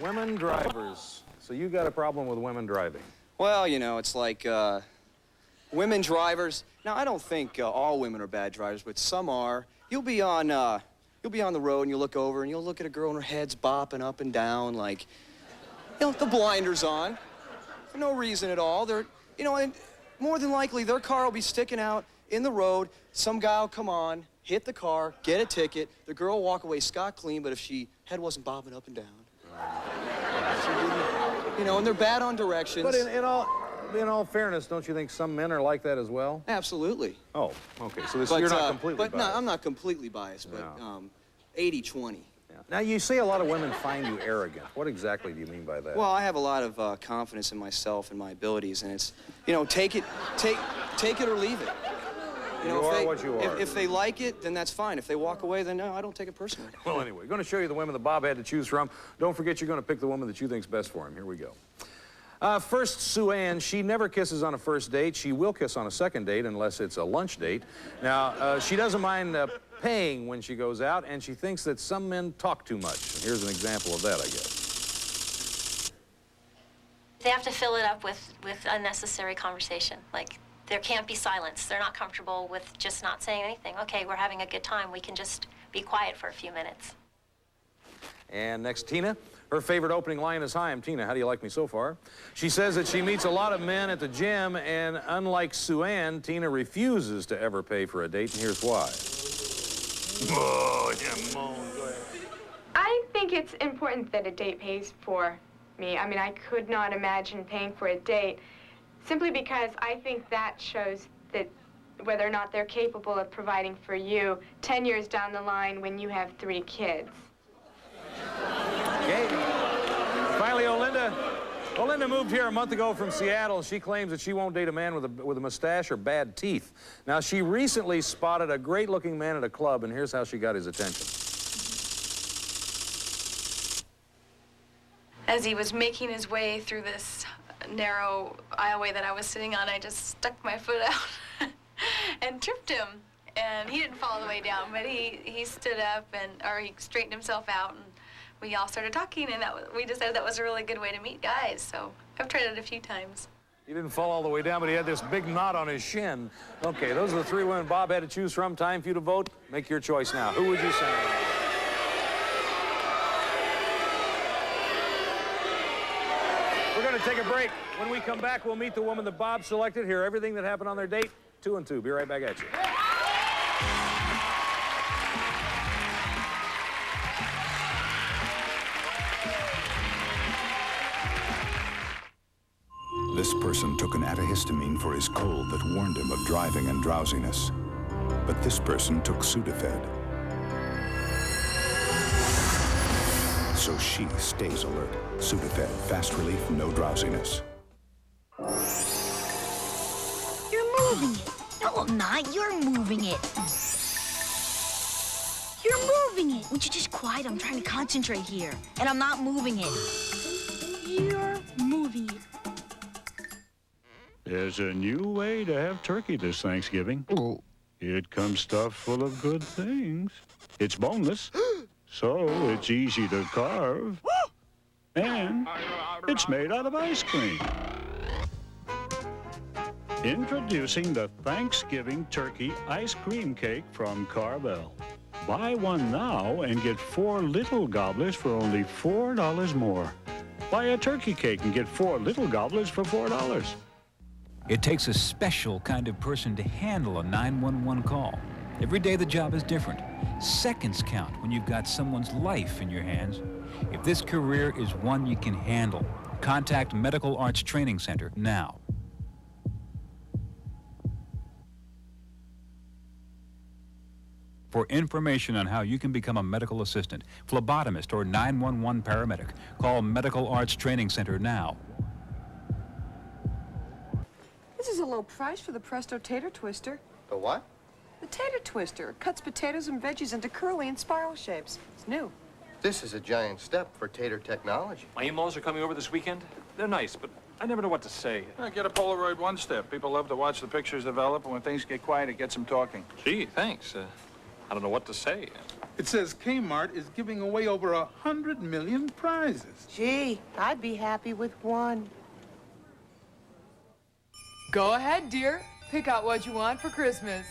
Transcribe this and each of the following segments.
Women drivers. So you got a problem with women driving? Well, you know, it's like women drivers. Now, I don't think all women are bad drivers, but some are. You'll be on the road and you'll look over and you'll look at a girl and her head's bopping up and down like, you know, the blinders on for no reason at all. They're, you know, and more than likely their car will be sticking out in the road. Some guy will come on, hit the car, get a ticket. The girl will walk away scot-clean, but if she head wasn't bobbing up and down. You know, and they're bad on directions. But in all fairness, don't you think some men are like that as well? Absolutely. Oh, okay. So you're not completely biased. No, I'm not completely biased, but 80-20. Yeah. Now, you say a lot of women find you arrogant. What exactly do you mean by that? Well, I have a lot of confidence in myself and my abilities, and it's, you know, take it or leave it. You are what you are. If they like it, then that's fine. If they walk away, then no, I don't take it personally. Well, anyway, going to show you the women that Bob had to choose from. Don't forget you're going to pick the woman that you think's best for him. Here we go. First, Sue Ann. She never kisses on a first date. She will kiss on a second date unless it's a lunch date. Now, she doesn't mind paying when she goes out, and she thinks that some men talk too much. And here's an example of that, I guess. They have to fill it up with unnecessary conversation. Like, there can't be silence. They're not comfortable with just not saying anything. Okay, we're having a good time. We can just be quiet for a few minutes. And next, Tina. Her favorite opening line is, "Hi, I'm Tina. How do you like me so far?" She says that she meets a lot of men at the gym, and unlike Sue Ann, Tina refuses to ever pay for a date, and here's why. Oh, yeah, moan. Go ahead. I think it's important that a date pays for me. I mean, I could not imagine paying for a date simply because I think that shows that whether or not they're capable of providing for you 10 years down the line when you have 3 kids. Okay. Finally, Olinda. Olinda moved here a month ago from Seattle. She claims that she won't date a man with a mustache or bad teeth. Now, she recently spotted a great-looking man at a club, and here's how she got his attention. As he was making his way through this narrow aisleway that I was sitting on, I just stuck my foot out and tripped him. And he didn't fall all the way down, but he stood up or he straightened himself out, and we all started talking, and we decided that was a really good way to meet guys. So I've tried it a few times. He didn't fall all the way down, but he had this big knot on his shin. Okay, those are the 3 women Bob had to choose from. Time for you to vote. Make your choice now. Who would you say? We're going to take a break. When we come back, we'll meet the woman that Bob selected. Hear everything that happened on their date. 2 and 2. Be right back at you. This person took an antihistamine for his cold that warned him of driving and drowsiness. But this person took Sudafed. So she stays alert. Sudafed, fast relief, no drowsiness. You're moving it. No, I'm not. You're moving it. You're moving it. Would you just quiet? I'm trying to concentrate here. And I'm not moving it. You're moving it. There's a new way to have turkey this Thanksgiving. It comes stuffed full of good things. It's boneless, so it's easy to carve. And it's made out of ice cream. Introducing the Thanksgiving Turkey Ice Cream Cake from Carvel. Buy one now and get 4 little gobblers for only $4 more. Buy a turkey cake and get 4 little gobblers for $4. It takes a special kind of person to handle a 911 call. Every day the job is different. Seconds count when you've got someone's life in your hands. If this career is one you can handle, contact Medical Arts Training Center now. For information on how you can become a medical assistant, phlebotomist, or 911 paramedic, call Medical Arts Training Center now. This is a low price for the Presto Tater Twister. The what? The Tater Twister. It cuts potatoes and veggies into curly and spiral shapes. It's new. This is a giant step for tater technology. My in-laws are coming over this weekend. They're nice, but I never know what to say. Get a Polaroid one-step. People love to watch the pictures develop, and when things get quiet, it gets them talking. Gee, thanks. I don't know what to say. It says Kmart is giving away over 100 million prizes. Gee, I'd be happy with one. Go ahead, dear. Pick out what you want for Christmas.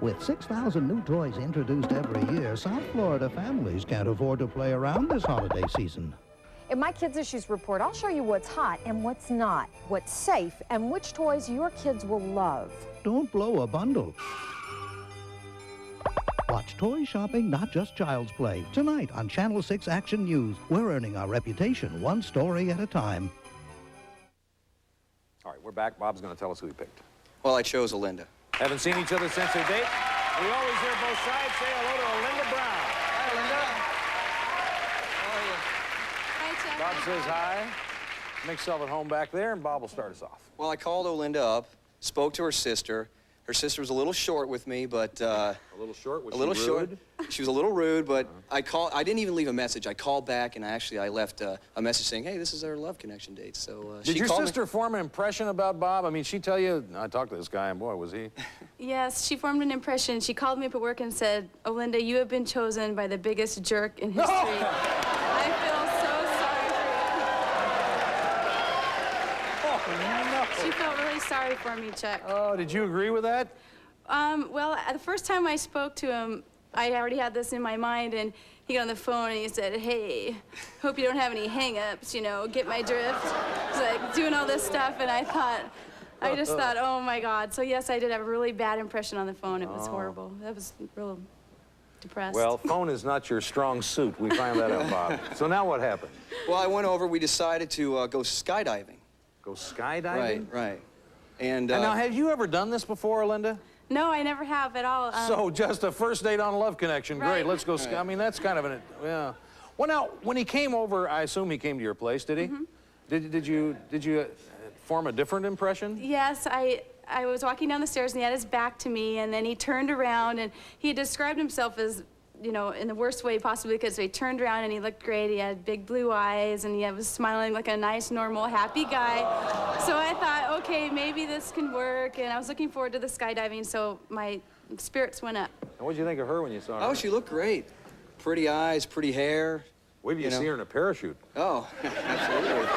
With 6,000 new toys introduced every year, South Florida families can't afford to play around this holiday season. In my Kids Issues report, I'll show you what's hot and what's not, what's safe, and which toys your kids will love. Don't blow a bundle. Watch Toy Shopping, Not Just Child's Play, tonight on Channel 6 Action News. We're earning our reputation one story at a time. All right, we're back. Bob's going to tell us who he picked. Well, I chose Olinda. Haven't seen each other since their date. We always hear both sides say hello to Olinda Brown. Hi, Olinda. Hi, Chuck. Bob says hi. Make yourself at home back there, and Bob will start us off. Well, I called Olinda up, spoke to her sister. Her sister was a little short with me, but... a little short? Was a little she rude? short. She was a little rude, but I didn't even leave a message. I called back, and I left a message saying, hey, this is our love connection date. So Did she your called sister form an impression about Bob? I mean, she tell you, I talked to this guy, and boy, was he... Yes, she formed an impression. She called me up at work and said, Olinda, you have been chosen by the biggest jerk in history. I feel so sorry for you. No. She felt really sorry for me, Chuck. Oh, did you agree with that? Well, the first time I spoke to him, I already had this in my mind, and he got on the phone and he said, hey, hope you don't have any hang-ups, you know, get my drift. He's like doing all this stuff, and I just thought, oh my God. So yes, I did have a really bad impression on the phone. It was horrible. That was real depressed. Well, phone is not your strong suit. We find that out, Bob. So now what happened? Well, I went over. We decided to go skydiving. Go skydiving? Right. And now, have you ever done this before, Olinda? No, I never have at all. So just a first date on Love Connection. Right. Great, let's go. I mean, that's kind of an, yeah. Well, now, when he came over, I assume he came to your place, did he? Mm-hmm. Did you form a different impression? Yes, I was walking down the stairs and he had his back to me, and then he turned around and he described himself as, you know, in the worst way possibly, because he turned around and he looked great. He had big blue eyes and he was smiling like a nice, normal, happy guy. So I thought, okay, maybe this can work, and I was looking forward to the skydiving, so my spirits went up. And what did you think of her when you saw her? oh, she looked great. Pretty eyes, pretty hair. Wait till you see her in a parachute. Oh, absolutely.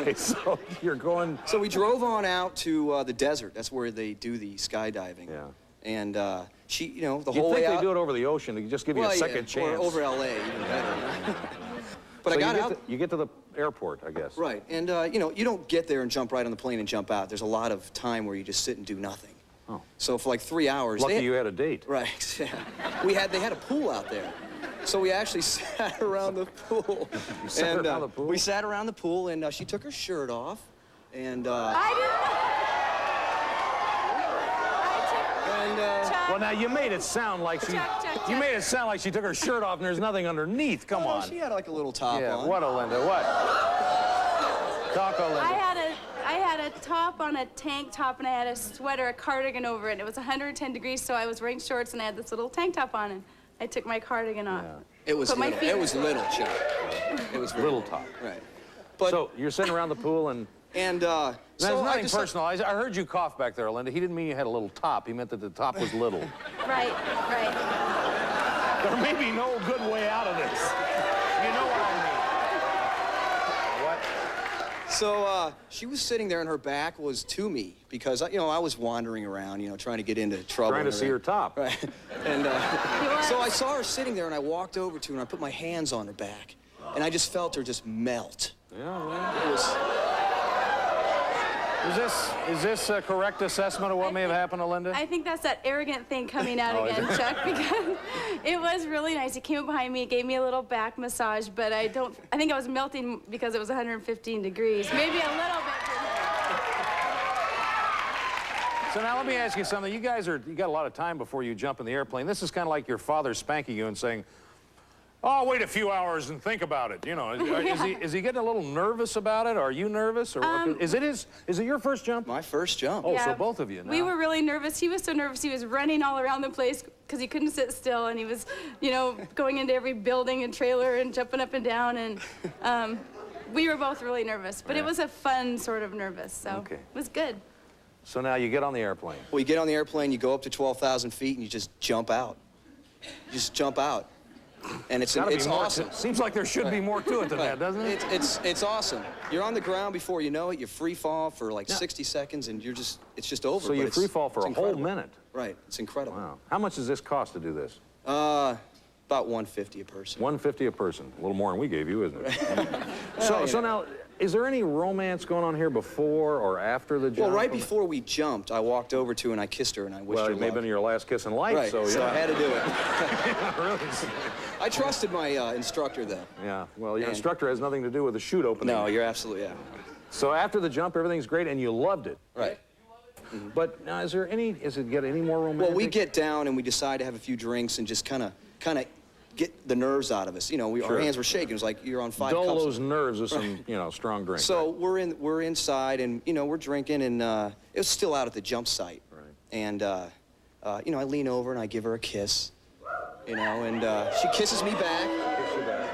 Okay, so you're going... So we drove on out to the desert. That's where they do the skydiving. Yeah. And she, you know, the whole way out... You'd think they do it over the ocean to just give you a second chance. Or over L.A., even better. But so I got out... You get to the airport, I guess. Right. And, you know, you don't get there and jump right on the plane and jump out. There's a lot of time where you just sit and do nothing. Oh. So for like 3 hours... Lucky you had a date. Right. They had a pool out there. So we actually sat around the pool. You sat around the pool? We sat around the pool, and she took her shirt off, and... Well, now you made it sound like she... You made it sound like she took her shirt off and there's nothing underneath. Come on. She had like a little top on. What, Olinda? What? Talk, Olinda. I had a top on a tank top, and I had a sweater, a cardigan over it. It was 110 degrees, so I was wearing shorts, and I had this little tank top on, and I took my cardigan off. Yeah. It was little. It was little, Chuck. It was little top. Right. But so you're sitting around the pool and... so there's nothing personal. I heard you cough back there, Olinda. He didn't mean you had a little top. He meant that the top was little. Right. There may be no good way out of this. You know what I mean. What? So she was sitting there, and her back was to me because, you know, I was wandering around, you know, trying to get into trouble. Trying to see her top. Right. And so I saw her sitting there, and I walked over to her, and I put my hands on her back, and I just felt her just melt. Yeah, right. It was... Is this a correct assessment of what may have happened, Olinda? I think that's that arrogant thing coming out again, Chuck, because it was really nice. He came up behind me, gave me a little back massage, but I think I was melting because it was 115 degrees. Maybe a little bit. So now let me ask you something. You got a lot of time before you jump in the airplane. This is kind of like your father spanking you and saying, oh, wait a few hours and think about it. You know, is he getting a little nervous about it? Are you nervous? Or is it your first jump? My first jump. Oh, Yeah. so both of you now. We were really nervous. He was so nervous. He was running all around the place because he couldn't sit still, and he was, you know, going into every building and trailer and jumping up and down, and we were both really nervous. But it was a fun sort of nervous, so it was good. So now you get on the airplane. Well, you get on the airplane, you go up to 12,000 feet, and you just jump out. just jump out. And it's Gotta be more awesome. Seems like there should be more to it than that, doesn't it? It's awesome. You're on the ground before you know it. You free fall for like 60 seconds, and it's just over. So you free fall for a whole minute. Right. It's incredible. Wow. How much does this cost to do this? About $150 a person. $150 a person. A little more than we gave you, isn't it? Well, so now, is there any romance going on here before or after the jump? Well, right before we jumped, I walked over to her and I kissed her and I wished her Well, it may have luck. been your last kiss in life, Right, so yeah. I had to do it. Really? I trusted my instructor, though. Yeah, well, your instructor has nothing to do with the chute opening. No, you're absolutely, yeah. So after the jump, everything's great, and you loved it. Right. But now, does it get any more romantic? Well, we get down and we decide to have a few drinks and just kind of get the nerves out of us. You know, our hands were shaking. It was like you're on 5 cups. Dull those nerves with some, strong drink. So we're inside and we're drinking and it was still out at the jump site. Right. And I lean over and I give her a kiss. And she kisses me back.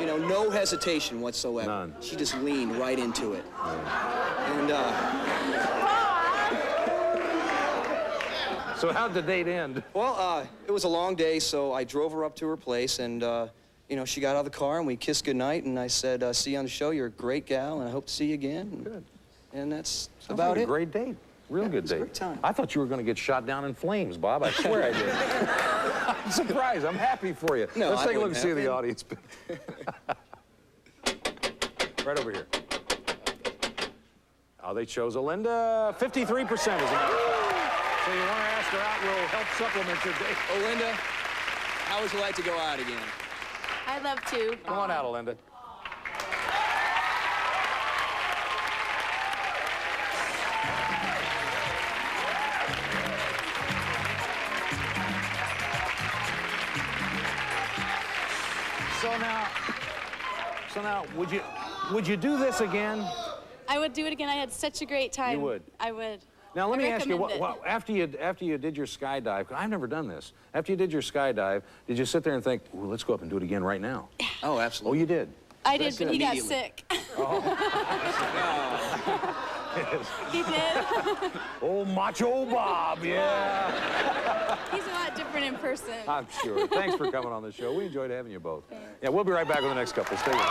No hesitation whatsoever. None. She just leaned right into it. And so how'd the date end? well, it was a long day, so I drove her up to her place, and she got out of the car, and we kissed goodnight, and I said, "See you on the show. You're a great gal, and I hope to see you again." Good. And that's Sounds about like it. a great date. Real good date. It was a great time. I thought you were going to get shot down in flames, Bob. I swear I did. I'm surprised. I'm happy for you. No, Let's I take a look and wouldn't see have the been. audience. Right over here. Oh, they chose Olinda. 53% is a matter of fact. So you want to ask her out, we'll help supplement your date. Olinda, how would you like to go out again? I'd love to. Come on out, Olinda. So now, would you do this again? I would do it again. I had such a great time. You would? I would. Now let I me ask you, recommend it. after you did your skydive, 'cause I've never done this. After you did your skydive, did you sit there and think, "Ooh, let's go up and do it again right now"? Oh, absolutely. Oh, you did. I did, but he got immediately. sick. Oh. He did. Oh, Macho Bob, yeah. He's a lot different in person. I'm sure. Thanks for coming on the show. We enjoyed having you both. Yeah, we'll be right back with the next couple. Stay with us.